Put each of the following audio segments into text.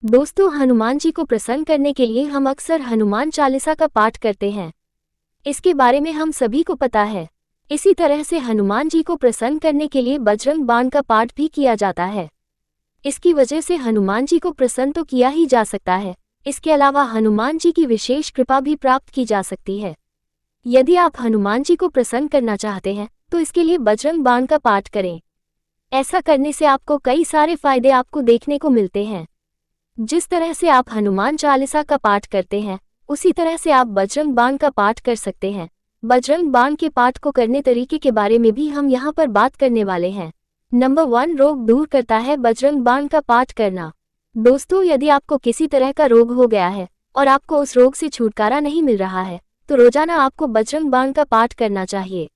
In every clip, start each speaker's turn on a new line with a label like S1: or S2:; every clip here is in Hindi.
S1: दोस्तों, हनुमान जी को प्रसन्न करने के लिए हम अक्सर हनुमान चालीसा का पाठ करते हैं। इसके बारे में हम सभी को पता है। इसी तरह से हनुमान जी को प्रसन्न करने के लिए बजरंग बाण का पाठ भी किया जाता है। इसकी वजह से हनुमान जी को प्रसन्न तो किया ही जा सकता है, इसके अलावा हनुमान जी की विशेष कृपा भी प्राप्त की जा सकती है। यदि आप हनुमान जी को प्रसन्न करना चाहते हैं तो इसके लिए बजरंग बाण का पाठ करें। ऐसा करने से आपको कई सारे फायदे आपको देखने को मिलते हैं। जिस तरह से आप हनुमान चालीसा का पाठ करते हैं, उसी तरह से आप बजरंग बाण का पाठ कर सकते हैं। बजरंग बाण के पाठ को करने तरीके के बारे में भी हम यहाँ पर बात करने वाले हैं। नंबर 1, रोग दूर करता है बजरंग बाण का पाठ करना। दोस्तों, यदि आपको किसी तरह का रोग हो गया है और आपको उस रोग से छुटकारा नहीं मिल रहा है, तो रोजाना आपको बजरंग बाण का पाठ करना चाहिए।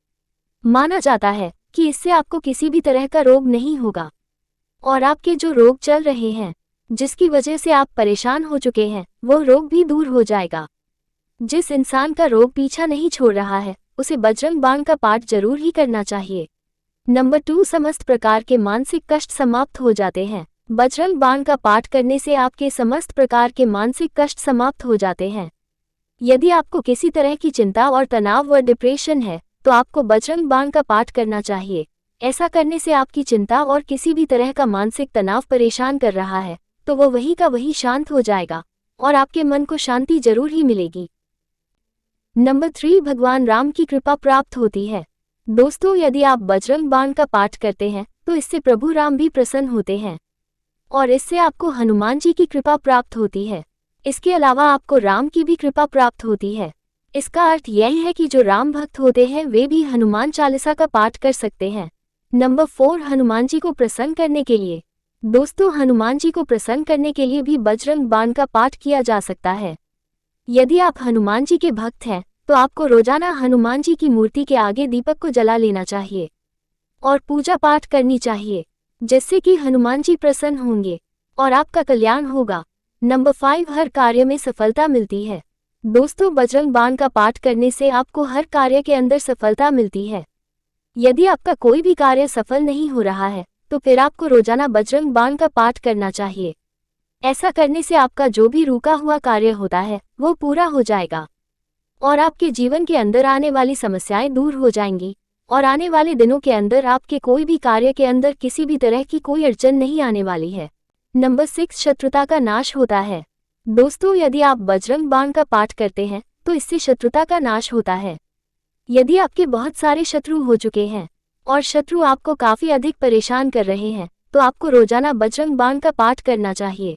S1: माना जाता है कि इससे आपको किसी भी तरह का रोग नहीं होगा और आपके जो रोग चल रहे हैं, जिसकी वजह से आप परेशान हो चुके हैं, वो रोग भी दूर हो जाएगा। जिस इंसान का रोग पीछा नहीं छोड़ रहा है, उसे बजरंग बाण का पाठ जरूर ही करना चाहिए। नंबर 2, समस्त प्रकार के मानसिक कष्ट समाप्त हो जाते हैं। बजरंग बाण का पाठ करने से आपके समस्त प्रकार के मानसिक कष्ट समाप्त हो जाते हैं। यदि आपको किसी तरह की चिंता और तनाव व डिप्रेशन है, तो आपको बजरंग बाण का पाठ करना चाहिए। ऐसा करने से आपकी चिंता और किसी भी तरह का मानसिक तनाव परेशान कर रहा है, तो वो वही का वही शांत हो जाएगा और आपके मन को शांति जरूर ही मिलेगी। नंबर 3, भगवान राम की कृपा प्राप्त होती है। दोस्तों, यदि आप बजरंग बाण का पाठ करते हैं तो इससे प्रभु राम भी प्रसन्न होते हैं और इससे आपको हनुमान जी की कृपा प्राप्त होती है। इसके अलावा आपको राम की भी कृपा प्राप्त होती है। इसका अर्थ यह है कि जो राम भक्त होते हैं वे भी हनुमान चालीसा का पाठ कर सकते हैं। नंबर 4, हनुमान जी को प्रसन्न करने के लिए। दोस्तों, हनुमान जी को प्रसन्न करने के लिए भी बजरंग बाण का पाठ किया जा सकता है। यदि आप हनुमान जी के भक्त हैं तो आपको रोजाना हनुमान जी की मूर्ति के आगे दीपक को जला लेना चाहिए और पूजा पाठ करनी चाहिए, जिससे कि हनुमान जी प्रसन्न होंगे और आपका कल्याण होगा। नंबर 5, हर कार्य में सफलता मिलती है। दोस्तों, बजरंग बाण का पाठ करने से आपको हर कार्य के अंदर सफलता मिलती है। यदि आपका कोई भी कार्य सफल नहीं हो रहा है, तो फिर आपको रोजाना बजरंग बाण का पाठ करना चाहिए। ऐसा करने से आपका जो भी रुका हुआ कार्य होता है वो पूरा हो जाएगा और आपके जीवन के अंदर आने वाली समस्याएं दूर हो जाएंगी और आने वाले दिनों के अंदर आपके कोई भी कार्य के अंदर किसी भी तरह की कोई अड़चन नहीं आने वाली है। नंबर 6, शत्रुता का नाश होता है। दोस्तों, यदि आप बजरंग बाण का पाठ करते हैं तो इससे शत्रुता का नाश होता है। यदि आपके बहुत सारे शत्रु हो चुके हैं और शत्रु आपको काफी अधिक परेशान कर रहे हैं, तो आपको रोजाना बजरंग बाण का पाठ करना चाहिए।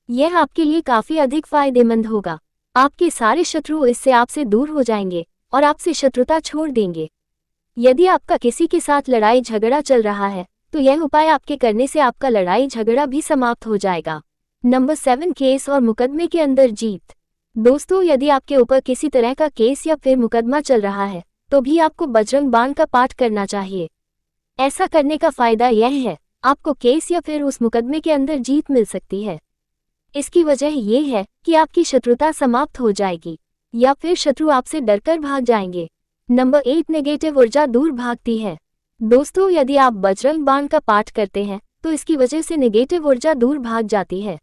S1: यह आपके लिए काफी अधिक फायदेमंद होगा। आपके सारे शत्रु इससे आपसे दूर हो जाएंगे और आपसे शत्रुता छोड़ देंगे। यदि आपका किसी के साथ लड़ाई झगड़ा चल रहा है, तो यह उपाय आपके करने से आपका लड़ाई झगड़ा भी समाप्त हो जाएगा। नंबर 7, केस और मुकदमे के अंदर जीत। दोस्तों, यदि आपके ऊपर किसी तरह का केस या फिर मुकदमा चल रहा है, तो भी आपको बजरंग बाण का पाठ करना चाहिए। ऐसा करने का फायदा यह है, आपको केस या फिर उस मुकदमे के अंदर जीत मिल सकती है। इसकी वजह यह है कि आपकी शत्रुता समाप्त हो जाएगी या फिर शत्रु आपसे डरकर भाग जाएंगे। नंबर 8, नेगेटिव ऊर्जा दूर भागती है। दोस्तों, यदि आप बजरंग बाण का पाठ करते हैं तो इसकी वजह से नेगेटिव ऊर्जा दूर भाग जाती है।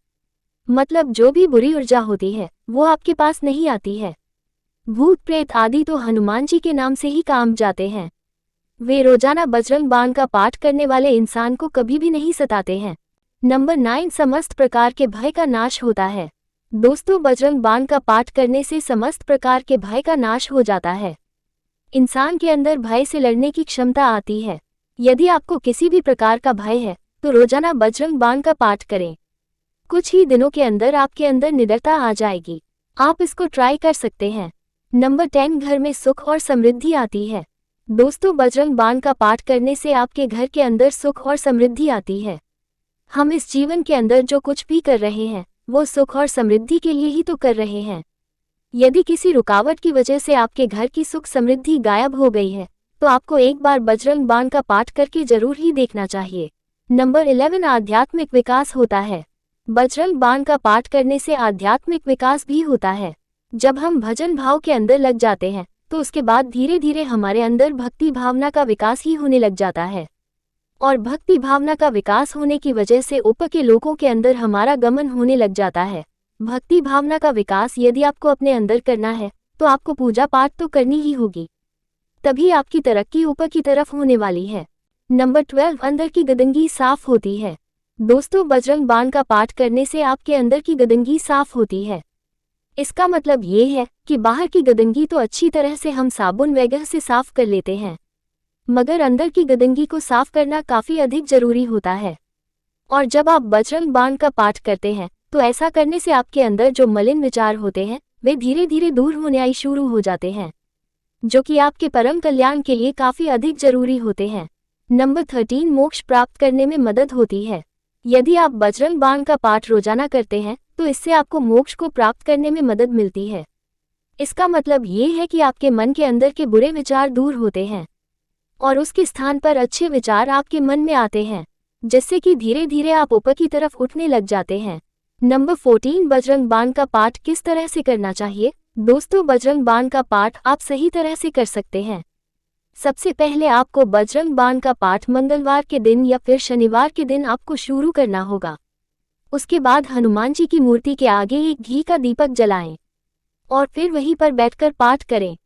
S1: मतलब जो भी बुरी ऊर्जा होती है वो आपके पास नहीं आती है। भूत प्रेत आदि तो हनुमान जी के नाम से ही काम जाते हैं। वे रोजाना बजरंग बाण का पाठ करने वाले इंसान को कभी भी नहीं सताते हैं। नंबर 9, समस्त प्रकार के भय का नाश होता है। दोस्तों, बजरंग बाण का पाठ करने से समस्त प्रकार के भय का नाश हो जाता है। इंसान के अंदर भय से लड़ने की क्षमता आती है। यदि आपको किसी भी प्रकार का भय है तो रोजाना बजरंग बाण का पाठ करें। कुछ ही दिनों के अंदर आपके अंदर निडरता आ जाएगी। आप इसको ट्राई कर सकते हैं। नंबर 10, घर में सुख और समृद्धि आती है। दोस्तों, बजरंग बाण का पाठ करने से आपके घर के अंदर सुख और समृद्धि आती है। हम इस जीवन के अंदर जो कुछ भी कर रहे हैं वो सुख और समृद्धि के लिए ही तो कर रहे हैं। यदि किसी रुकावट की वजह से आपके घर की सुख समृद्धि गायब हो गई है, तो आपको एक बार बजरंग बाण का पाठ करके जरूर ही देखना चाहिए। नंबर 11, आध्यात्मिक विकास होता है। बजरंग बाण का पाठ करने से आध्यात्मिक विकास भी होता है। जब हम भजन भाव के अंदर लग जाते हैं तो उसके बाद धीरे धीरे हमारे अंदर भक्ति भावना का विकास ही होने लग जाता है। और भक्ति भावना का विकास होने की वजह से ऊपर के लोगों के अंदर हमारा गमन होने लग जाता है। भक्ति भावना का विकास यदि आपको अपने अंदर करना है तो आपको पूजा पाठ तो करनी ही होगी, तभी आपकी तरक्की ऊपर की तरफ होने वाली है। नंबर 12, अंदर की गंदगी साफ होती है। दोस्तों, बजरंग बाण का पाठ करने से आपके अंदर की गंदगी साफ होती है। इसका मतलब ये है कि बाहर की गंदगी तो अच्छी तरह से हम साबुन वगैरह से साफ कर लेते हैं, मगर अंदर की गंदगी को साफ करना काफी अधिक जरूरी होता है। और जब आप बजरंग बाण का पाठ करते हैं तो ऐसा करने से आपके अंदर जो मलिन विचार होते हैं वे धीरे धीरे दूर होने शुरू हो जाते हैं, जो कि आपके परम कल्याण के लिए काफी अधिक जरूरी होते हैं। नंबर 13, मोक्ष प्राप्त करने में मदद होती है। यदि आप बजरंग बाण का पाठ रोजाना करते हैं तो इससे आपको मोक्ष को प्राप्त करने में मदद मिलती है। इसका मतलब ये है कि आपके मन के अंदर के बुरे विचार दूर होते हैं और उसके स्थान पर अच्छे विचार आपके मन में आते हैं, जिससे कि धीरे धीरे आप ऊपर की तरफ उठने लग जाते हैं। नंबर 14, बजरंग बाण का पाठ किस तरह से करना चाहिए। दोस्तों, बजरंग बाण का पाठ आप सही तरह से कर सकते हैं। सबसे पहले आपको बजरंग बाण का पाठ मंगलवार के दिन या फिर शनिवार के दिन आपको शुरू करना होगा। उसके बाद हनुमान जी की मूर्ति के आगे एक घी का दीपक जलाएं और फिर वहीं पर बैठकर पाठ करें।